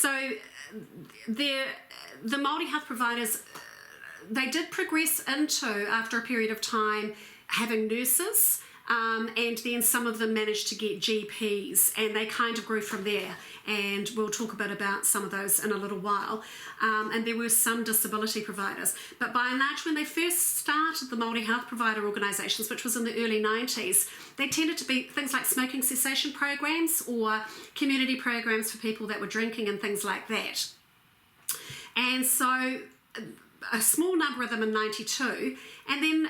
So the Māori health providers, they did progress into, after a period of time, having nurses, and then some of them managed to get GPs, and they kind of grew from there, and we'll talk a bit about some of those in a little while. And there were some disability providers, but by and large, when they first started the Māori health provider organisations, which was in the early 90s, they tended to be things like smoking cessation programs or community programs for people that were drinking and things like that. And so a small number of them in 92, and then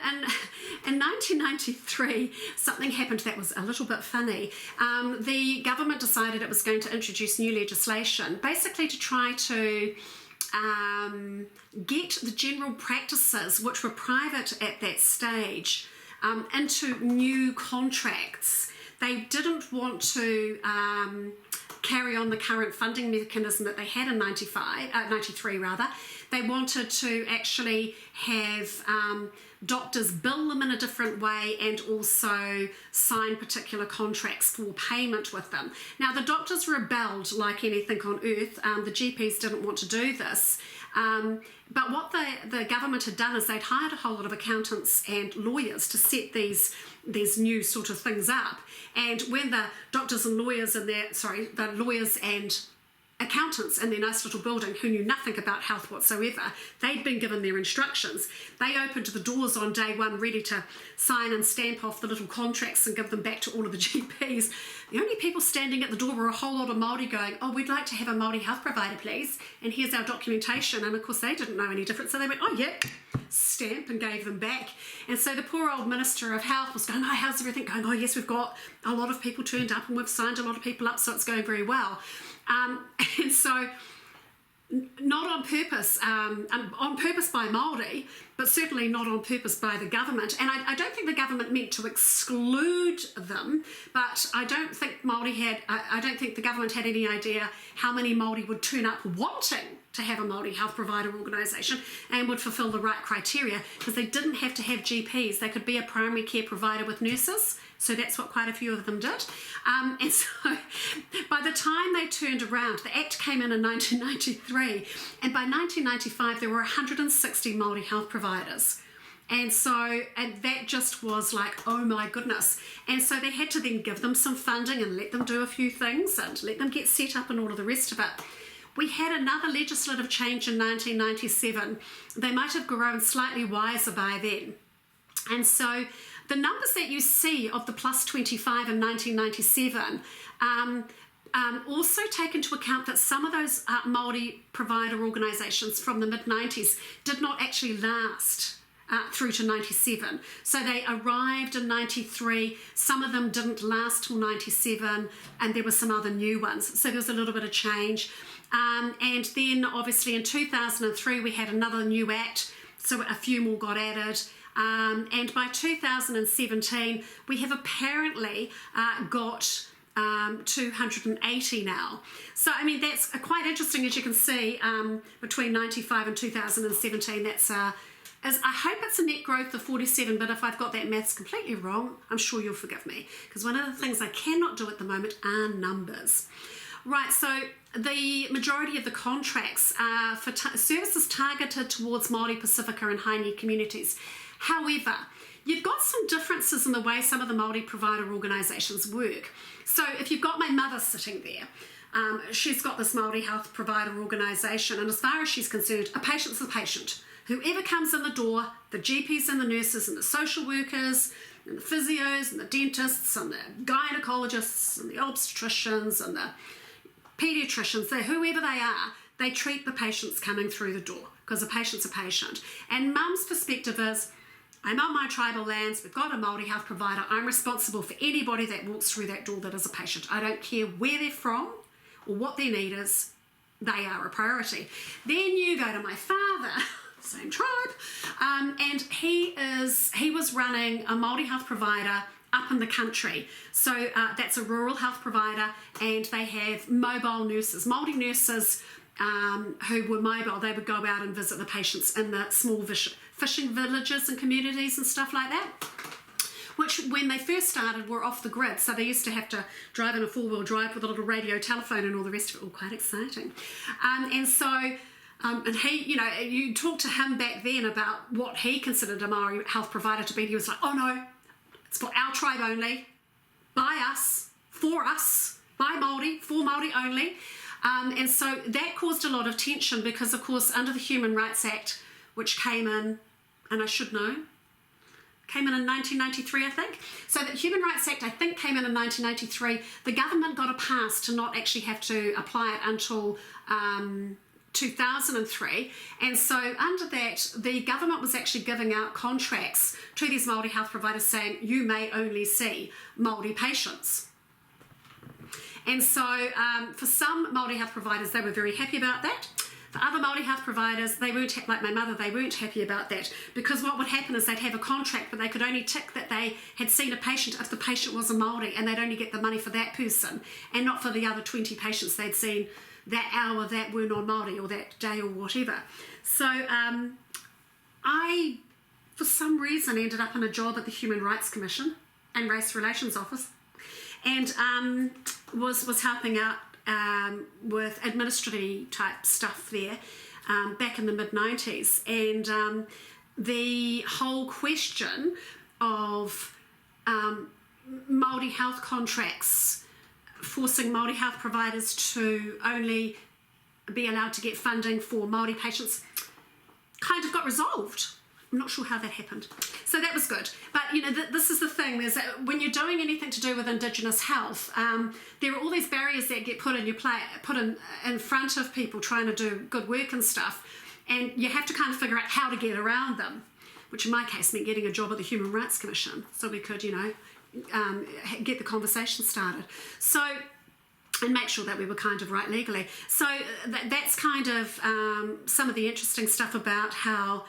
in 1993 something happened that was a little bit funny. The government decided it was going to introduce new legislation, basically to try to get the general practices, which were private at that stage, into new contracts. They didn't want to carry on the current funding mechanism that they had in 93 rather. They wanted to actually have doctors bill them in a different way and also sign particular contracts for payment with them. Now, the doctors rebelled like anything on earth. The GPs didn't want to do this. But what the government had done is they'd hired a whole lot of accountants and lawyers to set these new sort of things up. And when the doctors and lawyers and the lawyers and accountants in their nice little building who knew nothing about health whatsoever, they'd been given their instructions. They opened the doors on day one ready to sign and stamp off the little contracts and give them back to all of the GPs. The only people standing at the door were a whole lot of Māori going, "Oh, we'd like to have a Māori health provider, please, and here's our documentation." And of course they didn't know any different, so they went, "Oh yeah," stamp, and gave them back. And so the poor old Minister of Health was going, "Oh, how's everything going?" "Oh yes, we've got a lot of people turned up and we've signed a lot of people up, so it's going very well." And so not on purpose, on purpose by Māori, but certainly not on purpose by the government. And I don't think the government meant to exclude them, but I don't think I don't think the government had any idea how many Māori would turn up wanting to have a Māori health provider organisation and would fulfil the right criteria, because they didn't have to have GPs. They could be a primary care provider with nurses. So that's what quite a few of them did. And so by the time they turned around, the Act came in 1993, and by 1995 there were 160 Māori health providers. And that just was like, oh my goodness. And so they had to then give them some funding and let them do a few things and let them get set up and all of the rest of it. We had another legislative change in 1997. They might have grown slightly wiser by then. And so the numbers that you see of the plus 25 in 1997 also take into account that some of those Māori provider organisations from the mid-90s did not actually last through to 97. So they arrived in 93, some of them didn't last till 97, and there were some other new ones. So there was a little bit of change. And then obviously in 2003 we had another new Act, so a few more got added. And by 2017, we have apparently got 280 now. So, I mean, that's quite interesting, as you can see, between 95 and 2017. That's I hope it's a net growth of 47, but if I've got that maths completely wrong, I'm sure you'll forgive me, because one of the things I cannot do at the moment are numbers. Right, so the majority of the contracts are for services targeted towards Māori, Pacifica and high need communities. However, you've got some differences in the way some of the Māori provider organisations work. So if you've got my mother sitting there, she's got this Māori health provider organisation, and as far as she's concerned, a patient's a patient. Whoever comes in the door, the GPs and the nurses and the social workers and the physios and the dentists and the gynecologists and the obstetricians and the paediatricians, whoever they are, they treat the patients coming through the door, because a patient's a patient. And Mum's perspective is, I'm on my tribal lands, we've got a Māori health provider, I'm responsible for anybody that walks through that door that is a patient. I don't care where they're from or what their need is, they are a priority. Then you go to my father, same tribe, and he was running a Māori health provider up in the country. So that's a rural health provider, and they have mobile nurses, Māori nurses who were mobile. They would go out and visit the patients in the small fishing villages and communities and stuff like that. which when they first started were off the grid. So they used to have to drive in a four-wheel drive with a little radio telephone and all the rest of it. All quite exciting. And he, you know, you talk to him back then about what he considered a Māori health provider to be. He was like, oh no, it's for our tribe only, by us, by Māori, for Māori only. And so that caused a lot of tension because, of course, under the Human Rights Act, which came in, and I should know, came in 1993, I think. So the Human Rights Act, I think, came in 1993. The government got a pass to not actually have to apply it until 2003, and so under that the government was actually giving out contracts to these Māori health providers saying you may only see Māori patients. And so for some Māori health providers they were very happy about that. For other Māori health providers, they weren't, like my mother, they weren't happy about that, because what would happen is they'd have a contract but they could only tick that they had seen a patient if the patient was a Māori, and they'd only get the money for that person and not for the other 20 patients they'd seen that hour that were non-Māori or that day or whatever. So I, for some reason, ended up in a job at the Human Rights Commission and Race Relations Office, and was helping out with administrative type stuff there back in the mid-90s. And the whole question of Māori health contracts forcing Māori health providers to only be allowed to get funding for Māori patients kind of got resolved. I'm not sure how that happened. So that was good. But, you know, this is the thing, is that when you're doing anything to do with Indigenous health, there are all these barriers that get put in front of people trying to do good work and stuff, and you have to kind of figure out how to get around them, which in my case meant getting a job at the Human Rights Commission so we could, you know, get the conversation started. So, and make sure that we were kind of right legally. So that's kind of some of the interesting stuff about how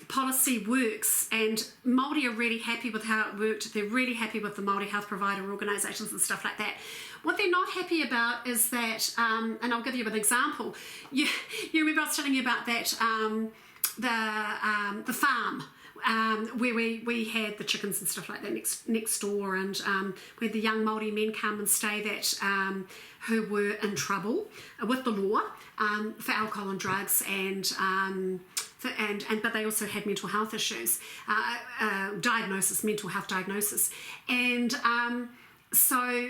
policy works, and Māori are really happy with how it worked. They're really happy with the Māori health provider organisations and stuff like that. What they're not happy about is that, and I'll give you an example. You remember I was telling you about that, the farm where we had the chickens and stuff like that next door, and we had the young Māori men come and stay that who were in trouble with the law for alcohol and drugs, and but they also had mental health issues, mental health diagnosis, and so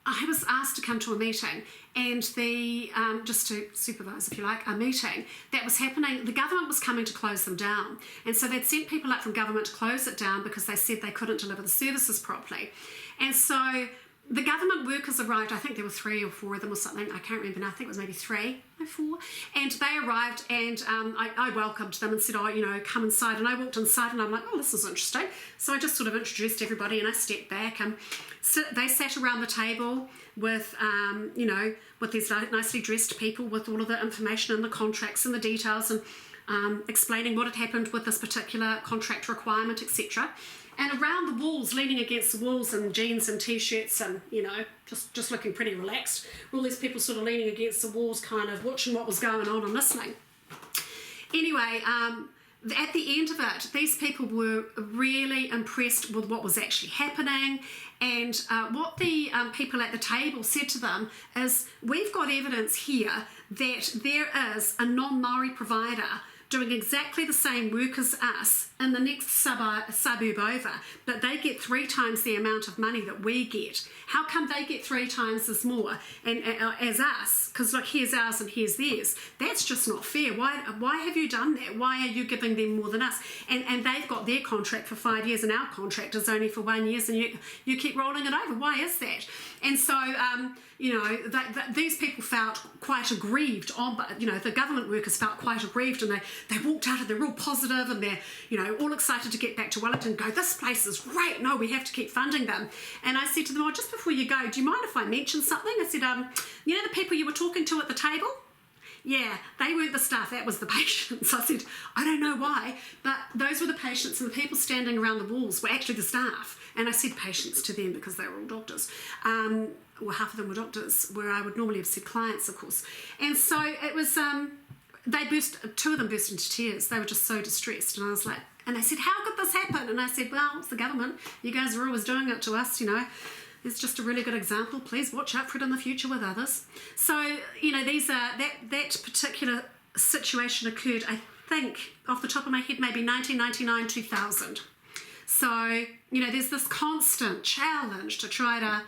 I was asked to come to a meeting, and just to supervise, if you like, a meeting that was happening. The government was coming to close them down, and so they'd sent people up from government to close it down because they said they couldn't deliver the services properly. And so the government workers arrived. I think there were 3 or 4 of them or something. I can't remember now. I think it was maybe 3 or 4. And they arrived, and I welcomed them and said, oh, you know, come inside. And I walked inside, and I'm like, oh, this is interesting. So I just sort of introduced everybody, and I stepped back, and they sat around the table with, you know, with these nicely dressed people with all of the information and the contracts and the details, and explaining what had happened with this particular contract requirement, etc. And around the walls, leaning against the walls in jeans and t-shirts and, you know, just looking pretty relaxed, all these people sort of leaning against the walls, kind of watching what was going on and listening. Anyway, at the end of it, these people were really impressed with what was actually happening, and what the people at the table said to them is, we've got evidence here that there is a non-Māori provider doing exactly the same work as us in the next suburb over, but they get 3 times the amount of money that we get. How come they get 3 times as more as us? Because look, here's ours and here's theirs. That's just not fair. Why have you done that? Why are you giving them more than us? And they've got their contract for 5 years, and our contract is only for 1 year, and you keep rolling it over. Why is that? And so you know, these people felt quite aggrieved you know, the government workers felt quite aggrieved, and they walked out and they're real positive, and they're, you know, all excited to get back to Wellington and go, this place is great, no, we have to keep funding them. And I said to them, oh, just before you go, do you mind if I mention something? I said, you know the people you were talking to at the table? Yeah, they weren't the staff, that was the patients. I said, I don't know why, but those were the patients, and the people standing around the walls were actually the staff. And I said patients to them because they were all doctors. Well, half of them were doctors, where I would normally have said clients, of course. And so it was, 2 of them burst into tears. They were just so distressed. And I was like, And they said, how could this happen? And I said, well, it's the government. You guys are always doing it to us, you know. It's just a really good example. Please watch out for it in the future with others. So, you know, these are that particular situation occurred, I think, off the top of my head, maybe 1999, 2000. So, you know, there's this constant challenge to try to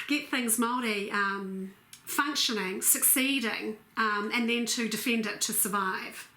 get things Māori functioning, succeeding, and then to defend it, to survive.